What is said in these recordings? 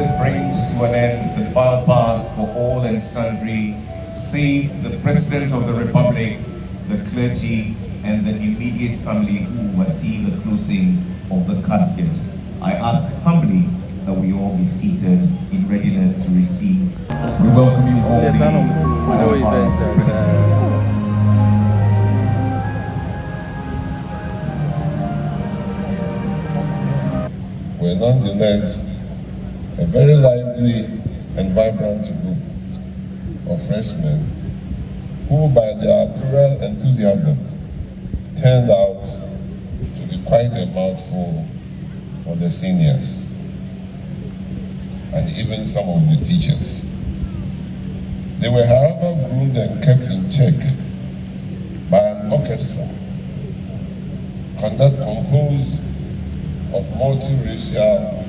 this brings to an end the file passed for all and sundry, save the President of the Republic, the clergy, and the immediate family who must see the closing of the casket. I ask humbly that we all be seated in readiness to receive. We welcome you all, our Vice President. We're nonetheless a very lively and vibrant group of freshmen who, by their plural enthusiasm, turned out to be quite a mouthful for the seniors and even some of the teachers. They were, however, groomed and kept in check by an orchestra composed of multiracial,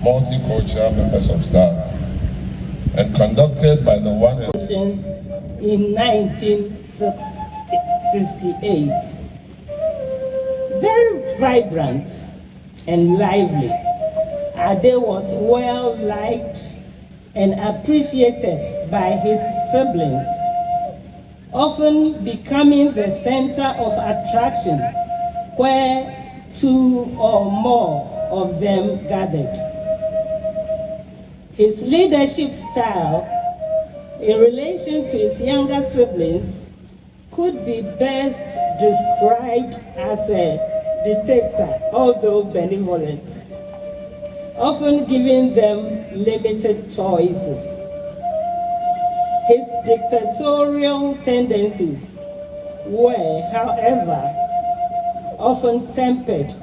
multicultural members of staff, and conducted by the one and in 1968. Very vibrant and lively, Ade was well liked and appreciated by his siblings, often becoming the center of attraction where two or more of them gathered. His leadership style in relation to his younger siblings could be best described as a dictator, although benevolent, often giving them limited choices. His dictatorial tendencies were, however, often tempered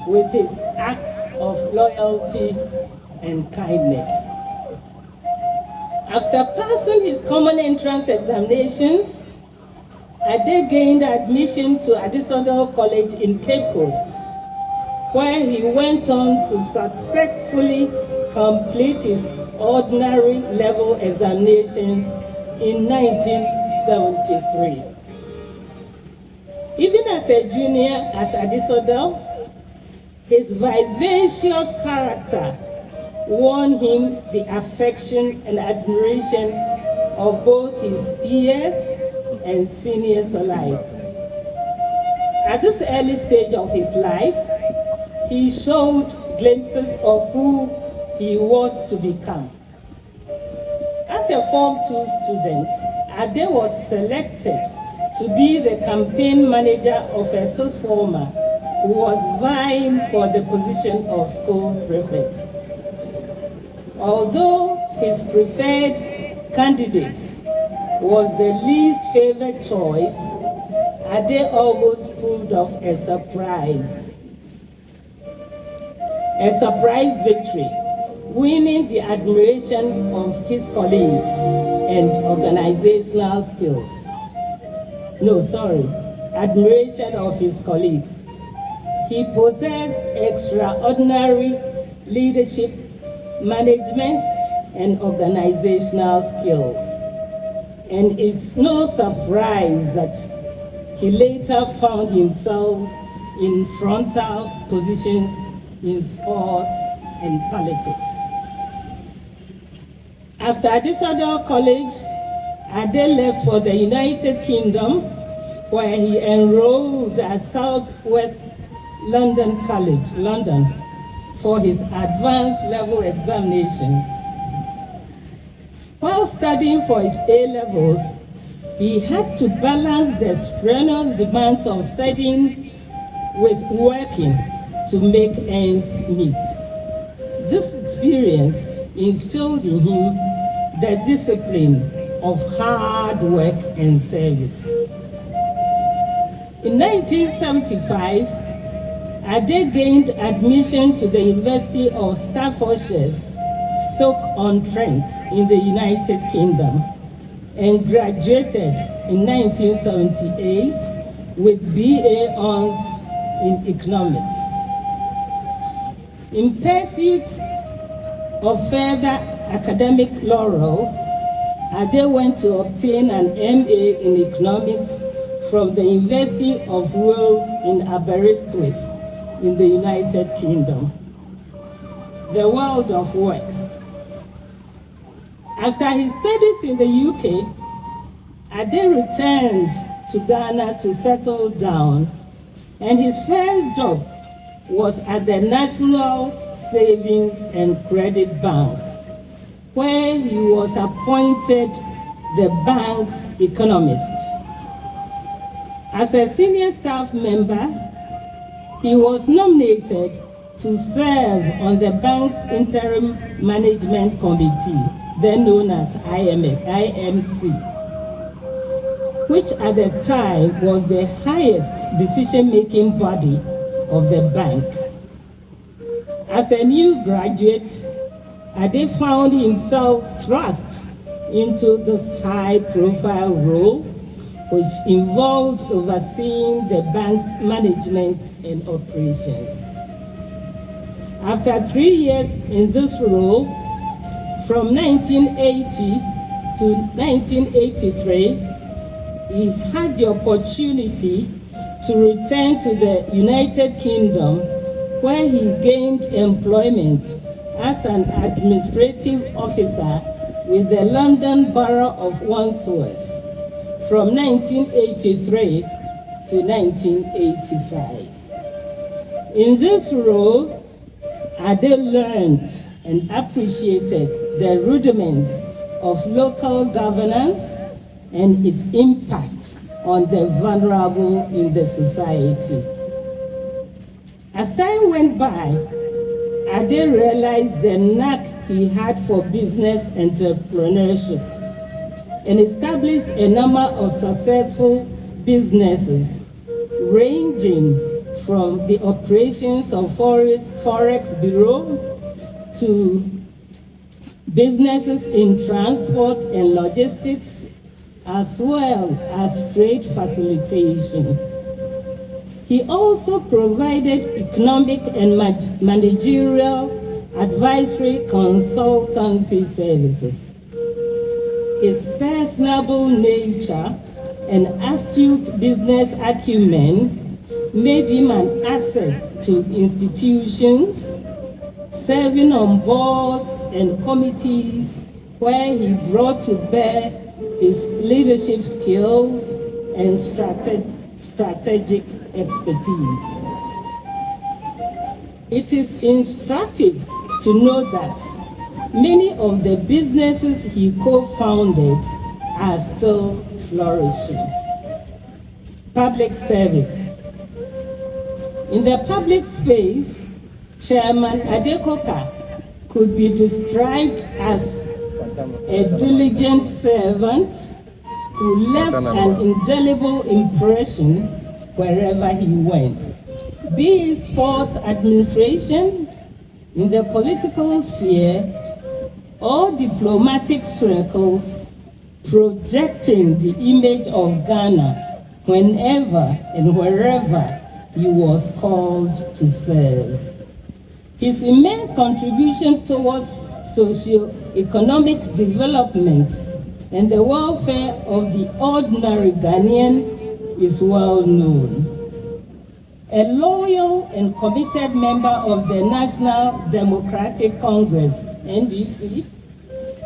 with his acts of loyalty and kindness. After passing his common entrance examinations, Ade gained admission to Adisodel College in Cape Coast, where he went on to successfully complete his ordinary level examinations in 1973. Even as a junior at Adisodel, his vivacious character won him the affection and admiration of both his peers and seniors alike. At this early stage of his life, he showed glimpses of who he was to become. As a Form 2 student, Ade was selected to be the campaign manager of a sixth former who was vying for the position of school prefect. Although his preferred candidate was the least favored choice, Ade almost pulled off a surprise victory, winning the admiration of his colleagues and organizational skills. Admiration of his colleagues. He possessed extraordinary leadership, management, and organizational skills. And it's no surprise that he later found himself in frontal positions in sports and politics. After Adisodel College, Ade left for the United Kingdom, where he enrolled at Southwest London College, London, for his advanced level examinations. While studying for his A-levels, he had to balance the strenuous demands of studying with working to make ends meet. This experience instilled in him the discipline of hard work and service. In 1975, Ade gained admission to the University of Staffordshire, Stoke-on-Trent in the United Kingdom, and graduated in 1978 with BA Hons in Economics. In pursuit of further academic laurels, Ade went to obtain an MA in Economics from the University of Wales in Aberystwyth in the United Kingdom. the world of work. After his studies in the UK, Ade returned to Ghana to settle down, and his first job was at the National Savings and Credit Bank, where he was appointed the bank's economist. As a senior staff member, he was nominated to serve on the bank's interim management committee, then known as IMC, which at the time was the highest decision-making body of the bank. As a new graduate, Ade found himself thrust into this high-profile role, which involved overseeing the bank's management and operations. After 3 years in this role, from 1980 to 1983, he had the opportunity to return to the United Kingdom, where he gained employment as an administrative officer with the London Borough of Wandsworth from 1983 to 1985. In this role, Ade learned and appreciated the rudiments of local governance and its impact on the vulnerable in the society. As time went by, Ade realized the knack he had for business entrepreneurship and established a number of successful businesses, ranging from the operations of Forex Bureau to businesses in transport and logistics, as well as trade facilitation. He also provided economic and managerial advisory consultancy services. His personable nature and astute business acumen made him an asset to institutions, serving on boards and committees where he brought to bear his leadership skills and strategic expertise. It is instructive to know that many of the businesses he co-founded are still flourishing. Public service. In the public space, Chairman Adekoka could be described as a diligent servant who left an indelible impression wherever he went, be it sports administration, in the political sphere, or diplomatic circles, projecting the image of Ghana whenever and wherever he was called to serve. His immense contribution towards socio-economic development and the welfare of the ordinary Ghanaian is well known. A loyal and committed member of the National Democratic Congress, NDC,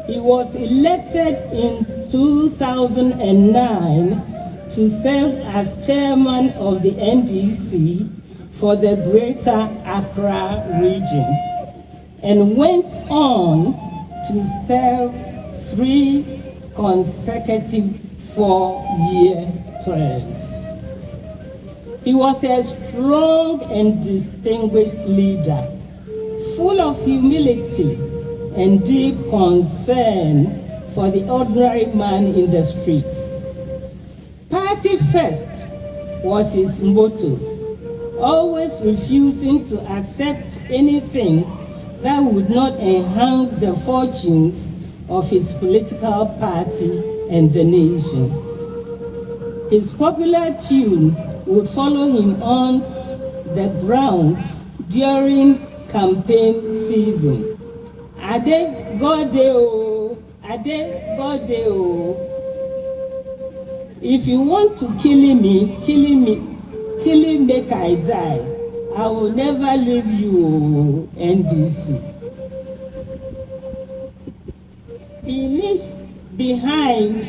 he was elected in 2009 to serve as chairman of the NDC for the Greater Accra region, and went on to serve 3 consecutive 4-year terms. He was a strong and distinguished leader, full of humility and deep concern for the ordinary man in the street. Party first was his motto, always refusing to accept anything that would not enhance the fortunes of his political party and the nation. His popular tune would follow him on the grounds during campaign season. Ade Godeo, Ade Godeo. If you want to kill me, make I die. I will never leave you, NDC. He leaves behind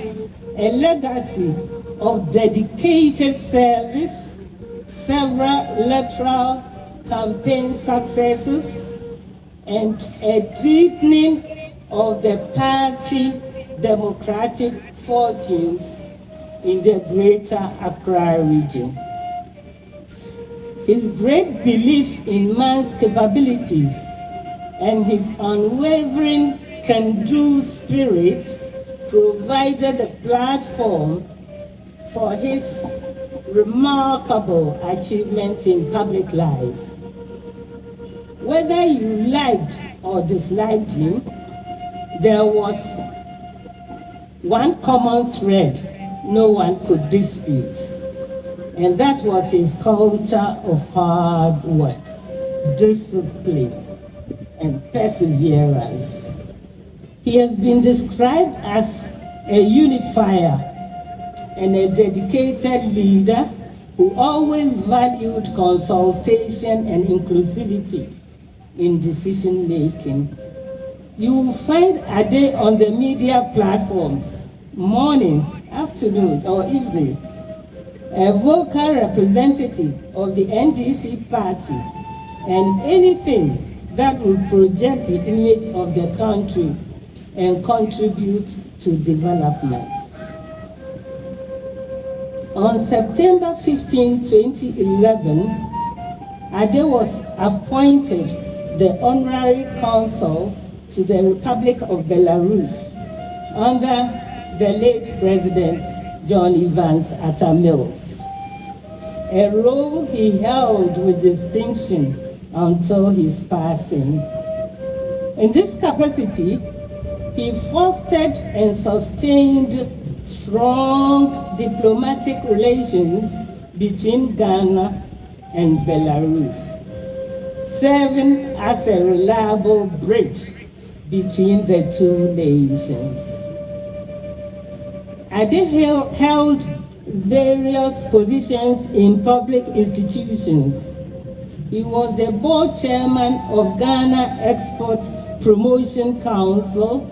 a legacy of dedicated service, several electoral campaign successes, and a deepening of the party democratic fortunes in the greater Accra region. His great belief in man's capabilities and his unwavering can-do spirit provided a platform for his remarkable achievements in public life. Whether you liked or disliked him, there was one common thread no one could dispute, and that was his culture of hard work, discipline, and perseverance. He has been described as a unifier and a dedicated leader who always valued consultation and inclusivity in decision making. You will find Ade on the media platforms, morning, afternoon, or evening, a vocal representative of the NDC party, and anything that will project the image of the country and contribute to development. On September 15, 2011, Ade was appointed the Honorary Consul to the Republic of Belarus under the late President John Evans Atta Mills, a role he held with distinction until his passing. In this capacity, he fostered and sustained strong diplomatic relations between Ghana and Belarus, serving as a reliable bridge between the two nations. Ade held various positions in public institutions. He was the board chairman of Ghana Export Promotion Council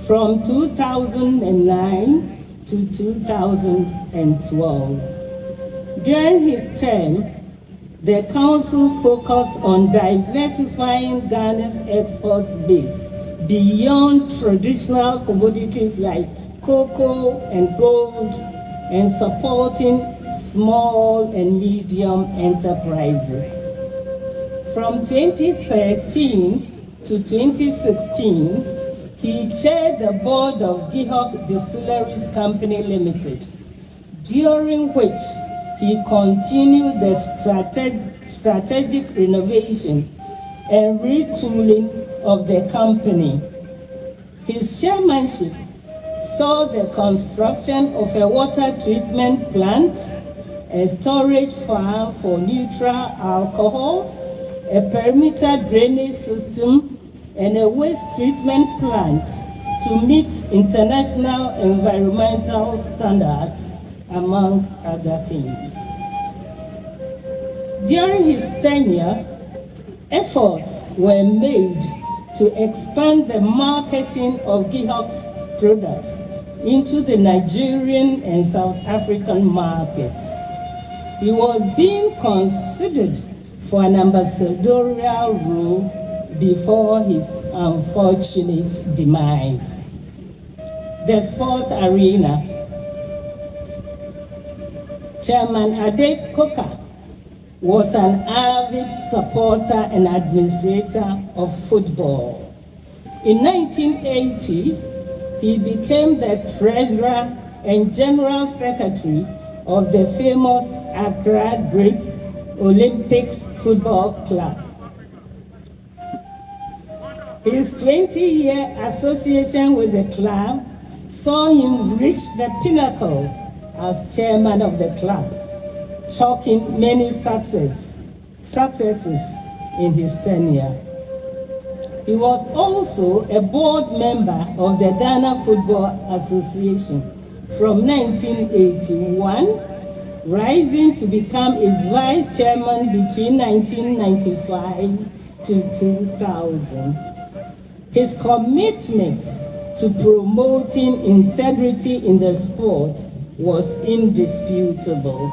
from 2009 to 2012. During his term, the council focused on diversifying Ghana's export base beyond traditional commodities like cocoa and gold, and supporting small and medium enterprises. From 2013 to 2016, he chaired the board of Gihok Distilleries Company Limited, during which he continued the strategic renovation and retooling of the company. His chairmanship saw the construction of a water treatment plant, a storage farm for neutral alcohol, a perimeter drainage system, and a waste treatment plant to meet international environmental standards, among other things. During his tenure, efforts were made to expand the marketing of Gihok's products into the Nigerian and South African markets. He was being considered for an ambassadorial role before his unfortunate demise. The sports arena. Chairman Ade Koka was an avid supporter and administrator of football. In 1980, he became the treasurer and general secretary of the famous Accra Great Olympics Football Club. His 20-year association with the club saw him reach the pinnacle as chairman of the club, chalking many successes in his tenure. He was also a board member of the Ghana Football Association from 1981, rising to become its vice chairman between 1995 to 2000. His commitment to promoting integrity in the sport was indisputable.